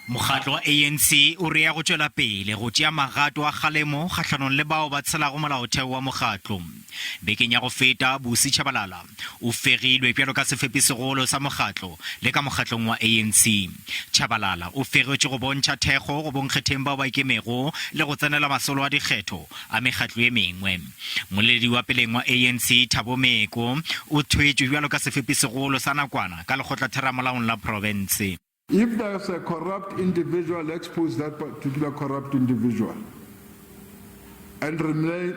Mokgatlo wa ANC o rea go tšwela pele go tšea magato a kgalemo kgatlhanong le bao ba tshelago molaotheo wa mokgatlo. Bekeng ya go feta Busi Tshabalala o fegilwe bjalo ka sefepisegolo sa mokgatlo le ka mokgatlong wa ANC. Tshabalala o fegetswe go bontšha thekgo go bonkgetheng bao ba ikemego le go tsenela masolo a dikgetho a mekgatlo e mengwe. Moledi wa peleng wa ANC Thabo Meko o thwetšwe bjalo ka sefepisegolo sa nakwana ka Lekgotlatheramolaong la province. If there's a corrupt individual, expose that particular corrupt individual and remain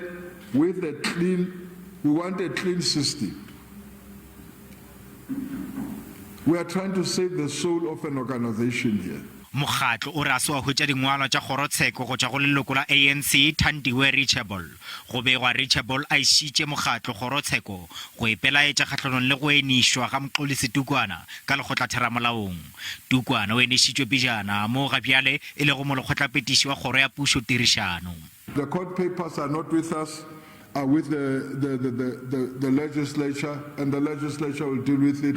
with a clean, we want a clean system. We are trying to save the soul of an organization here. Mokgatlo o ra soa hwetša dingwalwa tša kgorotsheko go tšwa go leloko la ANC Thandiwe Reachable go begwa Reachable a išitše mokgatlo kgorotsheko go ipelaetša kgatlhanong le go enišwa ga Mxolisi Tukwana ka Lekgotlatheramolaong. Tukwana o enišitšwe pejana mo gabjale e le go mo lekgotlapetiši wa kgoro ya pušo tirišano. The court papers are not with us, are with the legislature, and the legislature will deal with it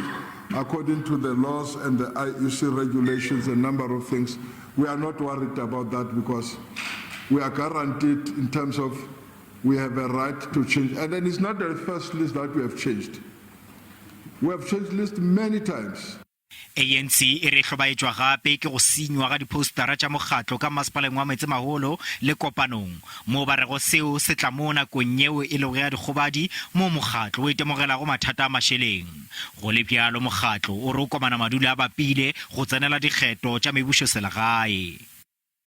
according to the laws and the IUC regulations, a number of things. We are not worried about that because we are guaranteed in terms of we have a right to change. And then it's not the first list that we have changed. We have changed lists many times. ANC e re hlobaetšwa gape ke go senywa ga dipostara tša mokgatlo ka masepaleng wa Metsemaholo le Kopanong mo ba rego seo se tla mo nakong yeo e lego ya dikgobadi mo mokgatlo o itemogelago mathata a mašeleng. Go le bjalo mokgatlo o re o komana madula a bapile go tsenela dikgetho tša mebušoselegae.